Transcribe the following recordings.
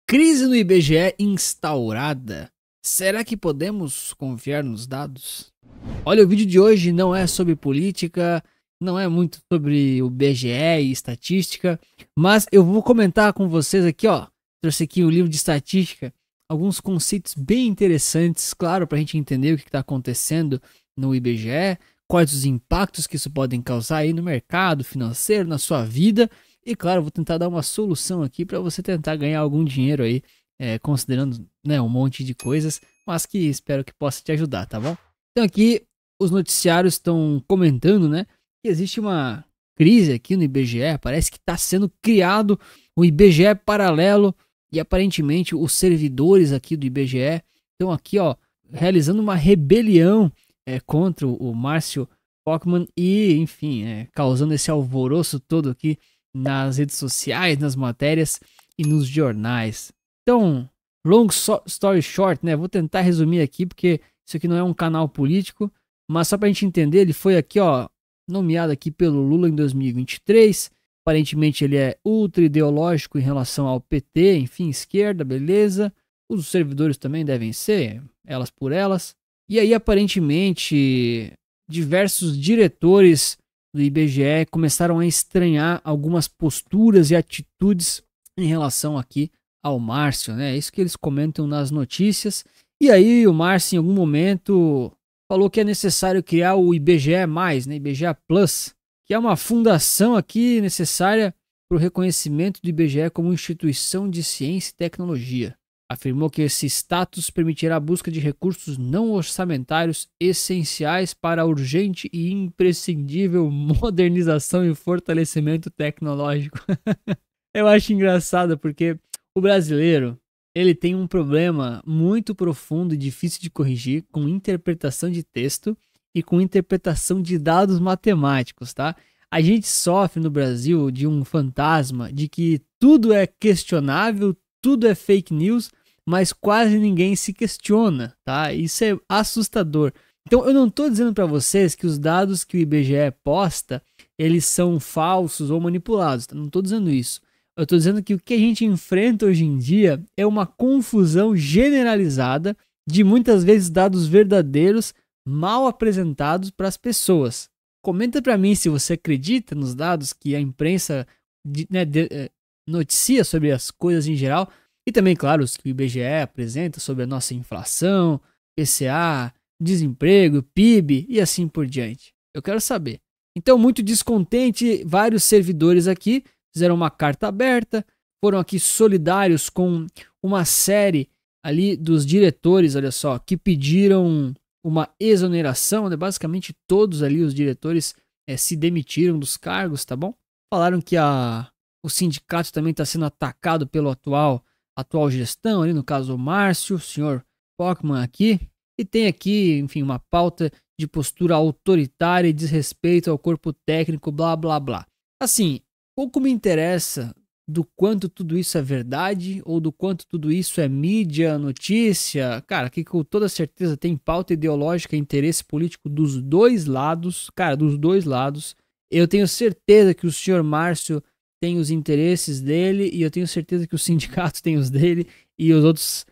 Crise no IBGE instaurada. Será que podemos confiar nos dados? Olha, o vídeo de hoje não é sobre política, não é muito sobre o IBGE e estatística, mas eu vou comentar com vocês aqui, ó. Trouxe aqui o livro de estatística, alguns conceitos bem interessantes, claro, para a gente entender o que está acontecendo no IBGE, quais os impactos que isso podem causar aí no mercado financeiro, na sua vida. E claro, vou tentar dar uma solução aqui para você tentar ganhar algum dinheiro aí, considerando, né, um monte de coisas, mas que espero que possa te ajudar, tá bom? Então aqui os noticiários estão comentando, né, que existe uma crise aqui no IBGE, parece que está sendo criado o IBGE paralelo e aparentemente os servidores aqui do IBGE estão aqui, ó, realizando uma rebelião contra o Márcio Pokmann e, enfim, causando esse alvoroço todo aqui nas redes sociais, nas matérias e nos jornais. Então, long story short, né? Vou tentar resumir aqui porque isso aqui não é um canal político, mas só para a gente entender, ele foi aqui, ó, nomeado aqui pelo Lula em 2023. Aparentemente ele é ultra ideológico em relação ao PT, enfim, esquerda, beleza. Os servidores também devem ser, elas por elas. E aí, aparentemente, diversos diretores do IBGE começaram a estranhar algumas posturas e atitudes em relação aqui ao Márcio, né? É isso que eles comentam nas notícias. E aí o Márcio, em algum momento, falou que é necessário criar o IBGE+, né? IBGE Plus, que é uma fundação aqui necessária para o reconhecimento do IBGE como instituição de ciência e tecnologia. Afirmou que esse status permitirá a busca de recursos não orçamentários essenciais para a urgente e imprescindível modernização e fortalecimento tecnológico. Eu acho engraçado porque o brasileiro, ele tem um problema muito profundo e difícil de corrigir com interpretação de texto e com interpretação de dados matemáticos, tá? A gente sofre no Brasil de um fantasma de que tudo é questionável, tudo é fake news, mas quase ninguém se questiona, tá? Isso é assustador. Então eu não estou dizendo para vocês que os dados que o IBGE posta, eles são falsos ou manipulados, tá? Não estou dizendo isso. Eu estou dizendo que o que a gente enfrenta hoje em dia é uma confusão generalizada de muitas vezes dados verdadeiros mal apresentados para as pessoas. Comenta para mim se você acredita nos dados que a imprensa noticia sobre as coisas em geral e também, claro, os que o IBGE apresenta sobre a nossa inflação, PCA, desemprego, PIB e assim por diante. Eu quero saber. Então, muito descontente, vários servidores aqui fizeram uma carta aberta, foram aqui solidários com uma série ali dos diretores, olha só, que pediram uma exoneração, né? Basicamente todos ali os diretores se demitiram dos cargos, tá bom? Falaram que o sindicato também está sendo atacado pelo atual gestão, ali no caso o Márcio, o senhor Pokmann aqui, e tem aqui, enfim, uma pauta de postura autoritária e desrespeito ao corpo técnico, blá blá blá. Assim, pouco me interessa do quanto tudo isso é verdade ou do quanto tudo isso é mídia, notícia. Cara, que com toda certeza tem pauta ideológica e interesse político dos dois lados. Cara, dos dois lados. Eu tenho certeza que o senhor Márcio tem os interesses dele e eu tenho certeza que o sindicato tem os dele e os outros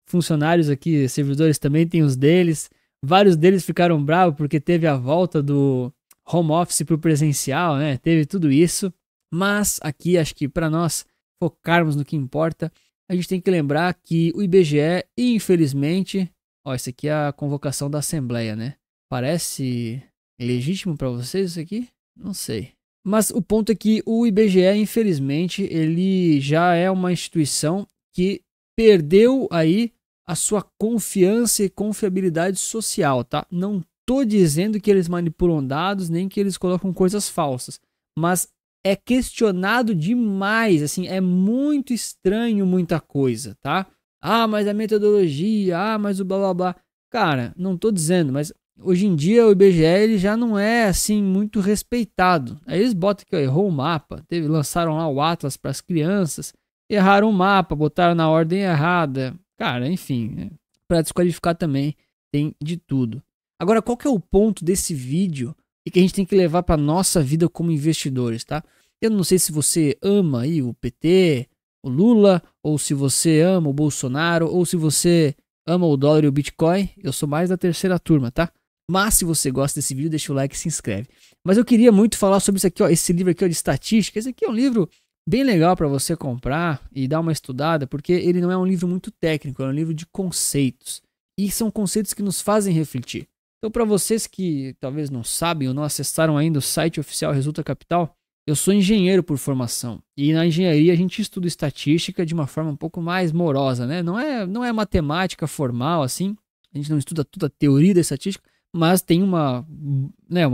funcionários aqui, servidores também têm os deles. Vários deles ficaram bravos porque teve a volta do home office para o presencial, né? Teve tudo isso. Mas aqui acho que para nós focarmos no que importa, a gente tem que lembrar que o IBGE, infelizmente, ó, isso aqui é a convocação da Assembleia, né? Parece legítimo para vocês isso aqui? Não sei. Mas o ponto é que o IBGE, infelizmente, ele já é uma instituição que perdeu aí a sua confiança e confiabilidade social, tá? Não tô dizendo que eles manipulam dados, nem que eles colocam coisas falsas, mas é questionado demais, assim, é muito estranho muita coisa, tá? Ah, mas a metodologia, mas o blá blá blá. Cara, não tô dizendo, mas hoje em dia o IBGE ele já não é assim muito respeitado. Aí eles botam que errou o mapa, lançaram lá o Atlas para as crianças, erraram o mapa, botaram na ordem errada. Cara, enfim, para desqualificar também tem de tudo. Agora, qual que é o ponto desse vídeo e que a gente tem que levar para nossa vida como investidores, tá? Eu não sei se você ama aí o PT, o Lula, ou se você ama o Bolsonaro, ou se você ama o dólar e o Bitcoin. Eu sou mais da terceira turma, tá? Mas se você gosta desse vídeo, deixa o like e se inscreve. Mas eu queria muito falar sobre isso aqui, ó, esse livro aqui, ó, de estatística. Esse aqui é um livro bem legal para você comprar e dar uma estudada, porque ele não é um livro muito técnico, é um livro de conceitos. E são conceitos que nos fazem refletir. Então, para vocês que talvez não sabem ou não acessaram ainda o site oficial Resulta Capital, eu sou engenheiro por formação. E na engenharia a gente estuda estatística de uma forma um pouco mais morosa, né? Não é matemática formal assim. A gente não estuda toda a teoria da estatística, mas tem uma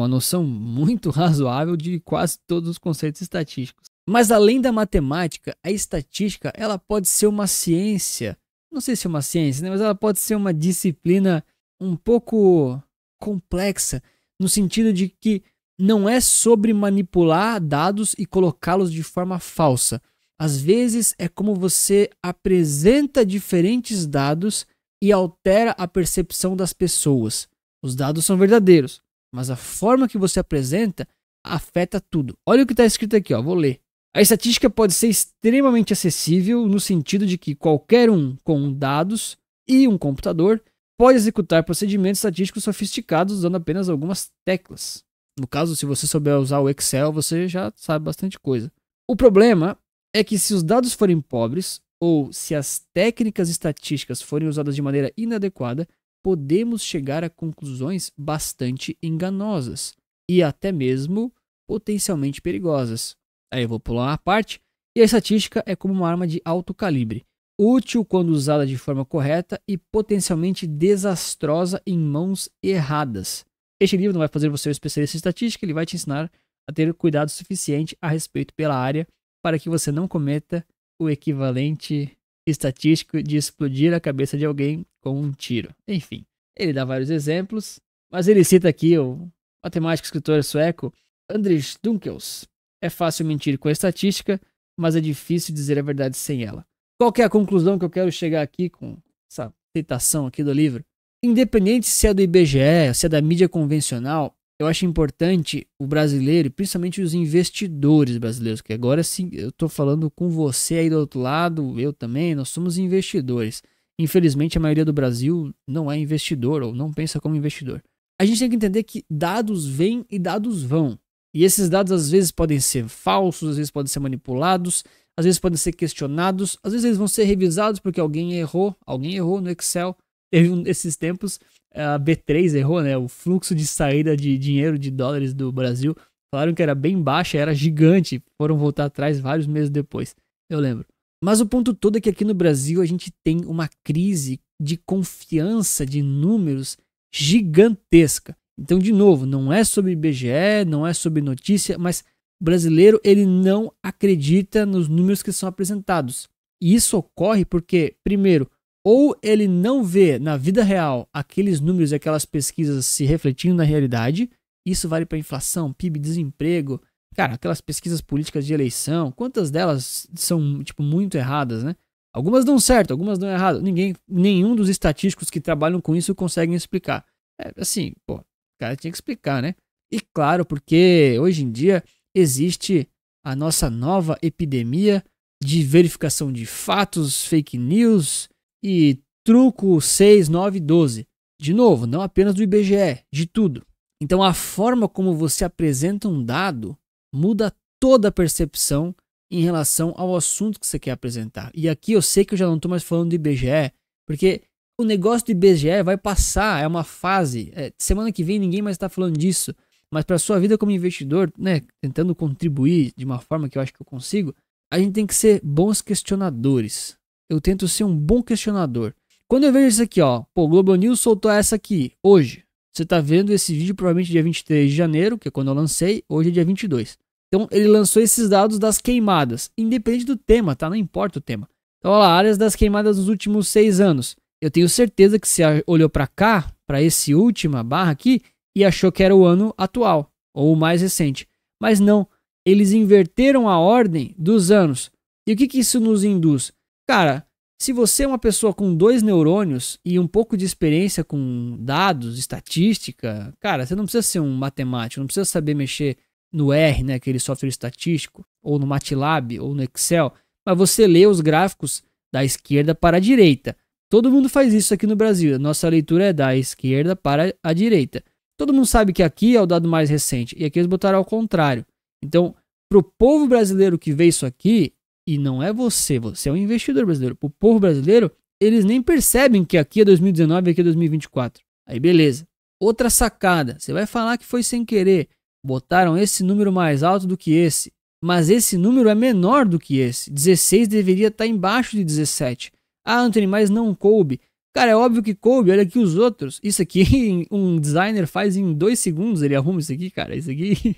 noção muito razoável de quase todos os conceitos estatísticos. Mas além da matemática, a estatística ela pode ser uma ciência, não sei se é uma ciência, né? Mas ela pode ser uma disciplina um pouco complexa, no sentido de que não é sobre manipular dados e colocá-los de forma falsa. Às vezes é como você apresenta diferentes dados e altera a percepção das pessoas. Os dados são verdadeiros, mas a forma que você apresenta afeta tudo. Olha o que está escrito aqui, ó, vou ler. A estatística pode ser extremamente acessível no sentido de que qualquer um com dados e um computador pode executar procedimentos estatísticos sofisticados usando apenas algumas teclas. No caso, se você souber usar o Excel, você já sabe bastante coisa. O problema é que se os dados forem pobres ou se as técnicas estatísticas forem usadas de maneira inadequada, podemos chegar a conclusões bastante enganosas e até mesmo potencialmente perigosas. Aí eu vou pular uma parte. E a estatística é como uma arma de alto calibre, útil quando usada de forma correta e potencialmente desastrosa em mãos erradas. Este livro não vai fazer você um especialista em estatística, ele vai te ensinar a ter cuidado suficiente a respeito pela área para que você não cometa o equivalente estatístico de explodir a cabeça de alguém com um tiro. Enfim, ele dá vários exemplos, mas ele cita aqui o matemático e escritor sueco Anders Dunkels. É fácil mentir com a estatística, mas é difícil dizer a verdade sem ela. Qual que é a conclusão que eu quero chegar aqui com essa citação aqui do livro? Independente se é do IBGE, se é da mídia convencional, eu acho importante o brasileiro, principalmente os investidores brasileiros, que agora sim eu estou falando com você aí do outro lado, eu também, nós somos investidores. Infelizmente a maioria do Brasil não é investidor ou não pensa como investidor. A gente tem que entender que dados vêm e dados vão. E esses dados às vezes podem ser falsos, às vezes podem ser manipulados, às vezes podem ser questionados, às vezes eles vão ser revisados porque alguém errou no Excel. Teve esses tempos, a B3 errou, né? O fluxo de saída de dinheiro de dólares do Brasil. Falaram que era bem baixa, era gigante. Foram voltar atrás vários meses depois. Eu lembro. Mas o ponto todo é que aqui no Brasil a gente tem uma crise de confiança de números gigantesca. Então, de novo, não é sobre IBGE, não é sobre notícia, mas o brasileiro ele não acredita nos números que são apresentados. E isso ocorre porque, primeiro, ou ele não vê na vida real aqueles números e aquelas pesquisas se refletindo na realidade. Isso vale para inflação, PIB, desemprego. Cara, aquelas pesquisas políticas de eleição, quantas delas são muito erradas, né? Algumas dão certo, algumas dão errado. Nenhum dos estatísticos que trabalham com isso conseguem explicar. É assim, pô, o cara tinha que explicar, né? E claro, porque hoje em dia existe a nossa nova epidemia de verificação de fatos, fake news e truco 6, 9, 12. De novo, não apenas do IBGE, de tudo. Então a forma como você apresenta um dado muda toda a percepção em relação ao assunto que você quer apresentar. E aqui eu sei que eu já não estou mais falando do IBGE, porque o negócio do IBGE vai passar, é uma fase. Semana que vem ninguém mais está falando disso. Mas para a sua vida como investidor, né, tentando contribuir de uma forma que eu acho que eu consigo, a gente tem que ser bons questionadores. Eu tento ser um bom questionador. Quando eu vejo isso aqui, ó, pô, o Globo News soltou essa aqui, hoje. Você tá vendo esse vídeo provavelmente dia 23 de janeiro, que é quando eu lancei, hoje é dia 22. Então ele lançou esses dados das queimadas, independente do tema, tá? Não importa o tema. Então olha lá, áreas das queimadas nos últimos 6 anos. Eu tenho certeza que você olhou para cá, para esse última barra aqui, e achou que era o ano atual, ou o mais recente. Mas não, eles inverteram a ordem dos anos. E o que que isso nos induz? Cara, se você é uma pessoa com 2 neurônios e um pouco de experiência com dados, estatística, cara, você não precisa ser um matemático, não precisa saber mexer no R, né, aquele software estatístico, ou no MATLAB, ou no Excel. mas você lê os gráficos da esquerda para a direita. Todo mundo faz isso aqui no Brasil. A nossa leitura é da esquerda para a direita. Todo mundo sabe que aqui é o dado mais recente e aqui eles botaram ao contrário. Então, para o povo brasileiro que vê isso aqui, e não é você é um investidor brasileiro, para o povo brasileiro, eles nem percebem que aqui é 2019 e aqui é 2024. Aí beleza. Outra sacada, você vai falar que foi sem querer. Botaram esse número mais alto do que esse, mas esse número é menor do que esse. 16 deveria estar embaixo de 17. Ah, Anthony, mas não coube. Cara, é óbvio que coube, olha aqui os outros. Isso aqui um designer faz em 2 segundos, ele arruma isso aqui, cara. Isso aqui...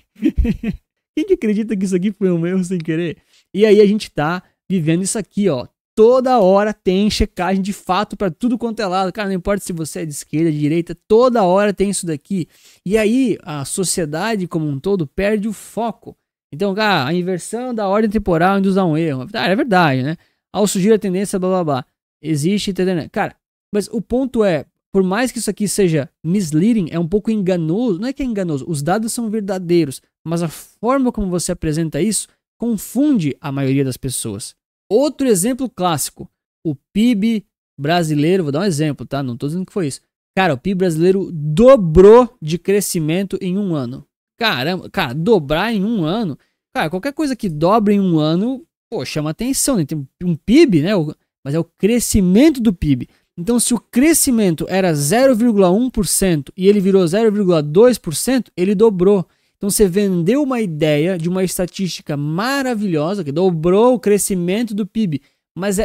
Quem que acredita que isso aqui foi um erro sem querer? E aí a gente tá vivendo isso aqui, ó. Toda hora tem checagem de fato para tudo quanto é lado. Cara, não importa se você é de esquerda, de direita, toda hora tem isso daqui. E aí a sociedade como um todo perde o foco. Então, cara, a inversão da ordem temporal induz a um erro. Ah, é verdade, né? Ao surgir a tendência, blá blá blá. Existe, entendeu? Cara, mas o ponto é, por mais que isso aqui seja misleading, é um pouco enganoso. Não é que é enganoso, os dados são verdadeiros, mas a forma como você apresenta isso confunde a maioria das pessoas. Outro exemplo clássico, o PIB brasileiro, vou dar um exemplo, tá? Não tô dizendo que foi isso. Cara, o PIB brasileiro dobrou de crescimento em um ano. Caramba, cara, dobrar em um ano. Cara, qualquer coisa que dobra em um ano, pô, chama atenção, né? Tem um PIB, né? Mas é o crescimento do PIB. Então, se o crescimento era 0,1% e ele virou 0,2%, ele dobrou. Então, você vendeu uma ideia de uma estatística maravilhosa, que dobrou o crescimento do PIB, mas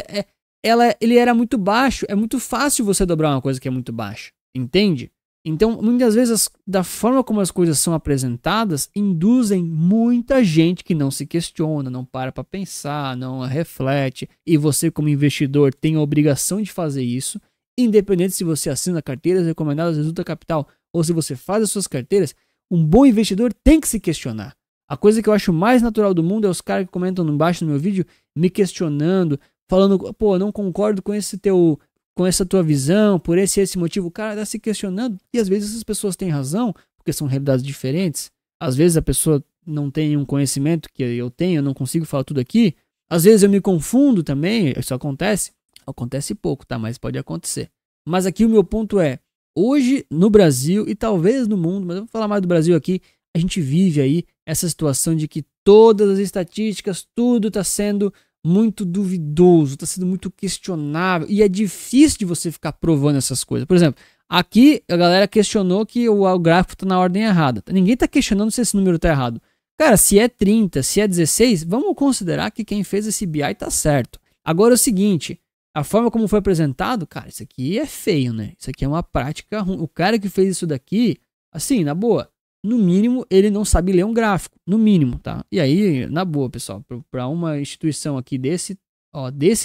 ele era muito baixo. É muito fácil você dobrar uma coisa que é muito baixa, entende? Então, muitas vezes, da forma como as coisas são apresentadas, induzem muita gente que não se questiona, não para pensar, não reflete. E você, como investidor, tem a obrigação de fazer isso, independente se você assina carteiras recomendadas Resulta Capital ou se você faz as suas carteiras. Um bom investidor tem que se questionar. A coisa que eu acho mais natural do mundo é os caras que comentam embaixo no meu vídeo, me questionando, falando, pô, não concordo com essa tua visão, por esse motivo. O cara está se questionando e às vezes essas pessoas têm razão, porque são realidades diferentes. Às vezes a pessoa não tem um conhecimento que eu tenho, eu não consigo falar tudo aqui. Às vezes eu me confundo também, isso acontece. Acontece pouco, tá? Mas pode acontecer. Mas aqui o meu ponto é, hoje no Brasil e talvez no mundo, mas eu vou falar mais do Brasil aqui, a gente vive aí essa situação de que todas as estatísticas, tudo está sendo muito duvidoso, está sendo muito questionável e é difícil de você ficar provando essas coisas. Por exemplo, aqui a galera questionou que o gráfico está na ordem errada. Ninguém está questionando se esse número está errado. Cara, se é 30, se é 16, vamos considerar que quem fez esse BI está certo. Agora é o seguinte, a forma como foi apresentado, cara, isso aqui é feio, né? Isso aqui é uma prática ruim. O cara que fez isso daqui, assim, na boa, no mínimo, ele não sabe ler um gráfico. No mínimo, tá? E aí, na boa, pessoal, para uma instituição aqui desse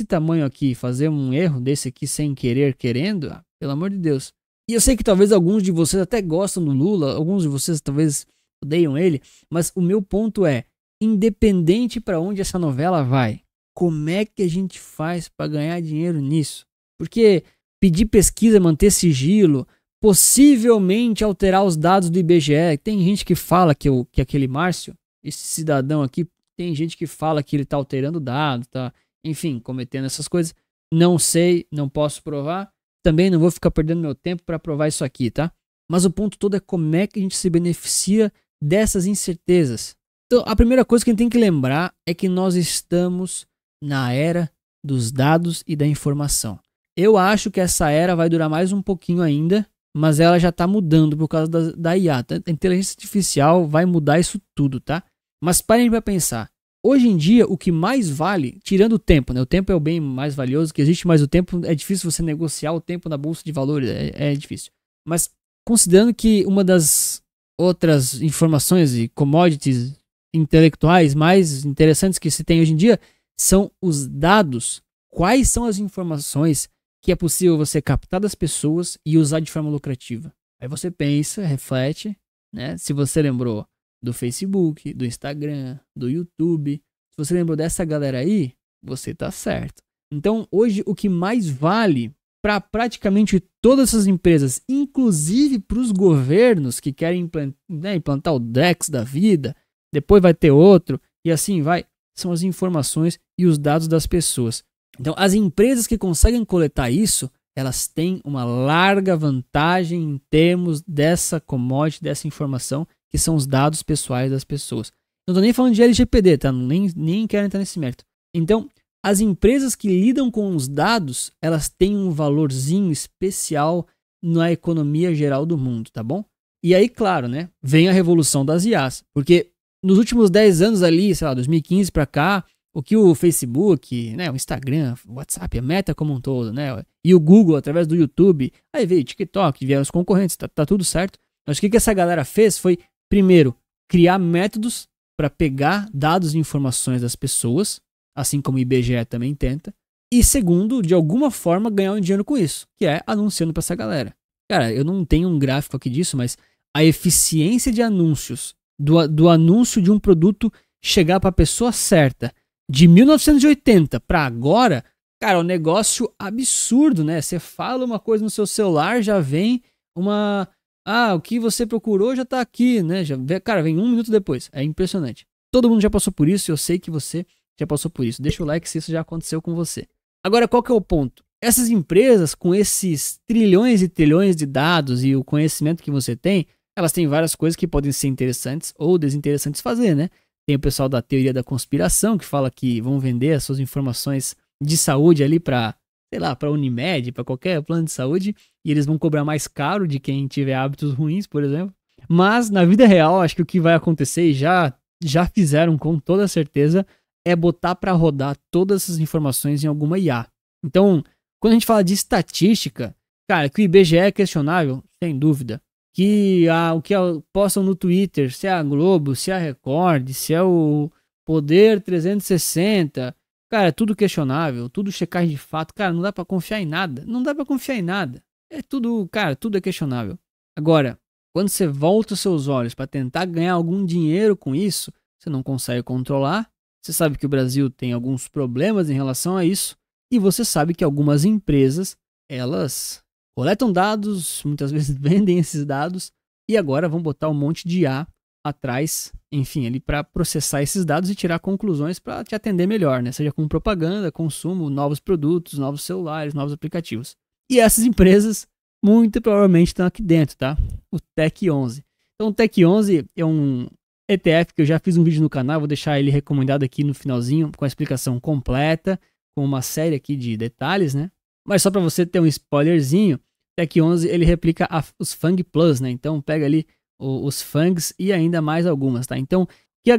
tamanho aqui, fazer um erro desse aqui sem querer, querendo, pelo amor de Deus. E eu sei que talvez alguns de vocês até gostam do Lula, alguns de vocês talvez odeiam ele, mas o meu ponto é, independente para onde essa novela vai, como é que a gente faz para ganhar dinheiro nisso? Porque pedir pesquisa, manter sigilo, possivelmente alterar os dados do IBGE. Tem gente que fala que aquele Márcio, esse cidadão aqui, tem gente que fala que ele está alterando dados, tá, enfim, cometendo essas coisas. Não sei, não posso provar. Também não vou ficar perdendo meu tempo para provar isso aqui, tá? Mas o ponto todo é como é que a gente se beneficia dessas incertezas. Então, a primeira coisa que a gente tem que lembrar é que nós estamos na era dos dados e da informação. Eu acho que essa era vai durar mais um pouquinho ainda, mas ela já está mudando por causa da IA. A inteligência artificial vai mudar isso tudo, tá? Mas parem para pensar. Hoje em dia, o que mais vale, tirando o tempo, né? O tempo é o bem mais valioso que existe, mas o tempo é difícil você negociar o tempo na bolsa de valores, é difícil. Mas considerando que uma das outras informações e commodities intelectuais mais interessantes que se tem hoje em dia são os dados. Quais são as informações que é possível você captar das pessoas e usar de forma lucrativa? Aí você pensa, reflete, né? Se você lembrou do Facebook, do Instagram, do YouTube, se você lembrou dessa galera aí, você tá certo. Então, hoje, o que mais vale para praticamente todas essas empresas, inclusive para os governos que querem implantar o DEX da vida, depois vai ter outro, e assim vai, são as informações e os dados das pessoas. Então, as empresas que conseguem coletar isso, elas têm uma larga vantagem em termos dessa commodity, dessa informação, que são os dados pessoais das pessoas. Não estou nem falando de LGPD, tá? Nem quero entrar nesse mérito. Então, as empresas que lidam com os dados, elas têm um valorzinho especial na economia geral do mundo, tá bom? E aí, claro, né, vem a revolução das IAs, porque nos últimos 10 anos ali, sei lá, 2015 para cá, o que o Facebook, né, o Instagram, o WhatsApp, a Meta como um todo, né, e o Google através do YouTube, aí veio o TikTok, vieram os concorrentes, tá tudo certo. Mas o que essa galera fez foi, primeiro, criar métodos para pegar dados e informações das pessoas, assim como o IBGE também tenta, e segundo, de alguma forma ganhar um dinheiro com isso, que é anunciando para essa galera. Cara, eu não tenho um gráfico aqui disso, mas a eficiência de anúncios, do anúncio de um produto chegar para a pessoa certa, de 1980 para agora, cara, é um negócio absurdo, né? Você fala uma coisa no seu celular, já vem uma... Ah, o que você procurou já tá aqui, né? Cara, vem 1 minuto depois. É impressionante. Todo mundo já passou por isso e eu sei que você já passou por isso. Deixa o like se isso já aconteceu com você. Agora, qual que é o ponto? Essas empresas, com esses trilhões e trilhões de dados e o conhecimento que você tem, elas têm várias coisas que podem ser interessantes ou desinteressantes fazer, né? Tem o pessoal da teoria da conspiração que fala que vão vender as suas informações de saúde ali para, sei lá, para Unimed, para qualquer plano de saúde, e eles vão cobrar mais caro de quem tiver hábitos ruins, por exemplo. Mas na vida real, acho que o que vai acontecer, e já fizeram com toda certeza, é botar para rodar todas essas informações em alguma IA. Então, quando a gente fala de estatística, cara, que o IBGE é questionável, sem dúvida. Que o que postam no Twitter, se é a Globo, se é a Record, se é o Poder 360, cara, é tudo questionável, tudo checagem de fato. Cara, não dá pra confiar em nada. Não dá pra confiar em nada. É tudo, cara, tudo é questionável. Agora, quando você volta os seus olhos para tentar ganhar algum dinheiro com isso, você não consegue controlar. Você sabe que o Brasil tem alguns problemas em relação a isso. E você sabe que algumas empresas, elas coletam dados, muitas vezes vendem esses dados e agora vão botar um monte de IA atrás, enfim, ali para processar esses dados e tirar conclusões para te atender melhor, né? Seja com propaganda, consumo, novos produtos, novos celulares, novos aplicativos. E essas empresas muito provavelmente estão aqui dentro, tá? O Tech 11. Então o Tech 11 é um ETF que eu já fiz um vídeo no canal, vou deixar ele recomendado aqui no finalzinho com a explicação completa, com uma série aqui de detalhes, né? Mas só para você ter um spoilerzinho, Tech 11 ele replica os Fang Plus, né? Então pega ali os Fangs e ainda mais algumas, tá? Então, que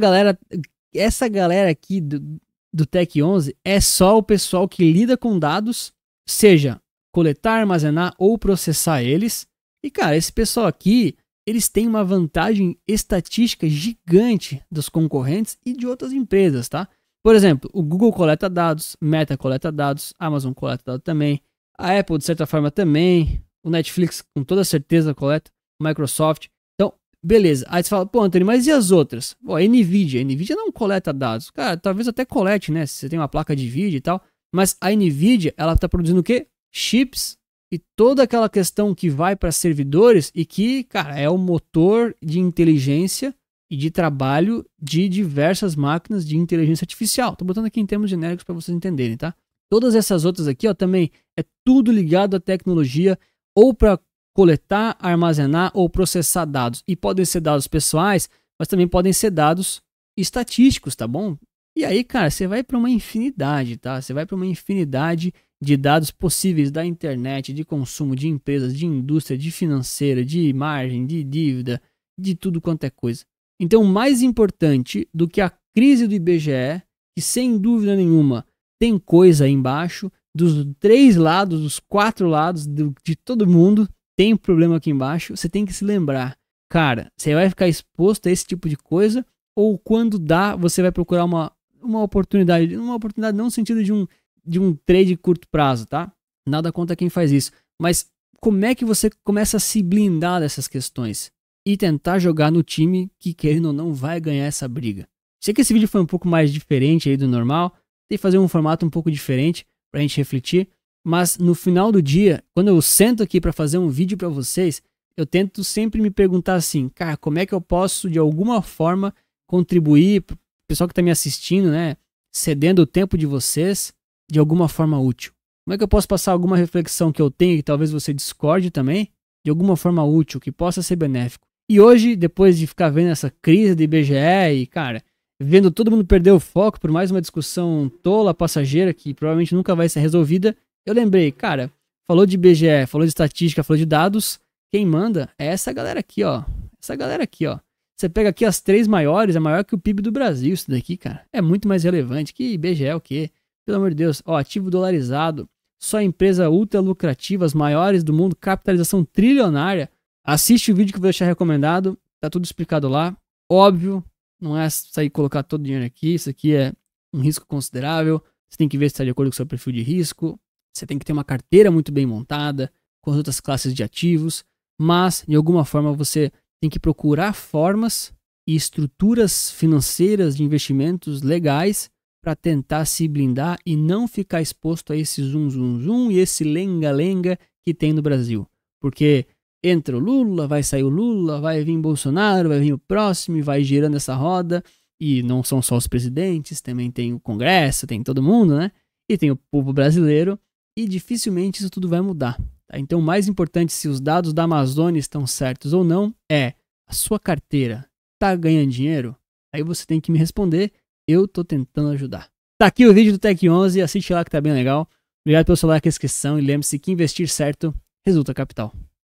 essa galera aqui do Tech 11 é só o pessoal que lida com dados, seja coletar, armazenar ou processar eles. E cara, esse pessoal aqui, eles têm uma vantagem estatística gigante dos concorrentes e de outras empresas, tá? Por exemplo, o Google coleta dados, Meta coleta dados, Amazon coleta dados também, a Apple de certa forma também, o Netflix com toda certeza coleta, Microsoft. Então, beleza. Aí você fala, pô, Antônio, mas e as outras? Pô, a Nvidia não coleta dados. Cara, talvez até colete, né? Se você tem uma placa de vídeo e tal. Mas a Nvidia, ela tá produzindo o quê? Chips e toda aquela questão que vai para servidores e que, cara, é o motor de inteligência e de trabalho de diversas máquinas de inteligência artificial. Tô botando aqui em termos genéricos para vocês entenderem, tá? Todas essas outras aqui, ó, também é tudo ligado à tecnologia ou para coletar, armazenar ou processar dados. E podem ser dados pessoais, mas também podem ser dados estatísticos, tá bom? E aí, cara, você vai para uma infinidade, tá? Você vai para uma infinidade de dados possíveis da internet, de consumo, de empresas, de indústria, de financeira, de margem, de dívida, de tudo quanto é coisa. Então, mais importante do que a crise do IBGE, que sem dúvida nenhuma tem coisa aí embaixo, dos 3 lados, dos 4 lados de todo mundo, tem problema aqui embaixo, você tem que se lembrar, cara, você vai ficar exposto a esse tipo de coisa ou quando dá, você vai procurar uma oportunidade não no sentido de um trade curto prazo, tá? Nada contra quem faz isso, mas como é que você começa a se blindar dessas questões e tentar jogar no time que, querendo ou não, vai ganhar essa briga? Sei que esse vídeo foi um pouco mais diferente aí do normal, tem que fazer um formato um pouco diferente pra gente refletir, mas no final do dia, quando eu sento aqui para fazer um vídeo para vocês, eu tento sempre me perguntar assim, cara, como é que eu posso de alguma forma contribuir pro pessoal que tá me assistindo, né? cedendo o tempo de vocês de alguma forma útil? Como é que eu posso passar alguma reflexão que eu tenho que talvez você discorde também, de alguma forma útil, que possa ser benéfico? E hoje, depois de ficar vendo essa crise do IBGE e, cara, vendo todo mundo perder o foco por mais uma discussão tola, passageira, que provavelmente nunca vai ser resolvida, eu lembrei, cara, falou de IBGE, falou de estatística, falou de dados, quem manda é essa galera aqui, ó. Essa galera aqui, ó. Você pega aqui as 3 maiores, é maior que o PIB do Brasil isso daqui, cara. É muito mais relevante que IBGE é o quê? Pelo amor de Deus. Ó, ativo dolarizado, só empresa ultra lucrativa, as maiores do mundo, capitalização trilionária. Assiste o vídeo que eu vou deixar recomendado, tá tudo explicado lá. Óbvio, não é sair colocar todo o dinheiro aqui, isso aqui é um risco considerável. Você tem que ver se está de acordo com o seu perfil de risco. Você tem que ter uma carteira muito bem montada, com as outras classes de ativos, mas de alguma forma você tem que procurar formas e estruturas financeiras de investimentos legais para tentar se blindar e não ficar exposto a esse zum e esse lenga-lenga que tem no Brasil. Porque entra o Lula, vai sair o Lula, vai vir Bolsonaro, vai vir o próximo e vai girando essa roda. E não são só os presidentes, também tem o Congresso, tem todo mundo, né? E tem o povo brasileiro e dificilmente isso tudo vai mudar. Tá? Então o mais importante se os dados da Amazônia estão certos ou não é a sua carteira tá ganhando dinheiro? Aí você tem que me responder. Eu tô tentando ajudar. Tá aqui o vídeo do Tech 11, assiste lá que tá bem legal. Obrigado pelo seu like e inscrição e lembre-se que investir certo resulta capital.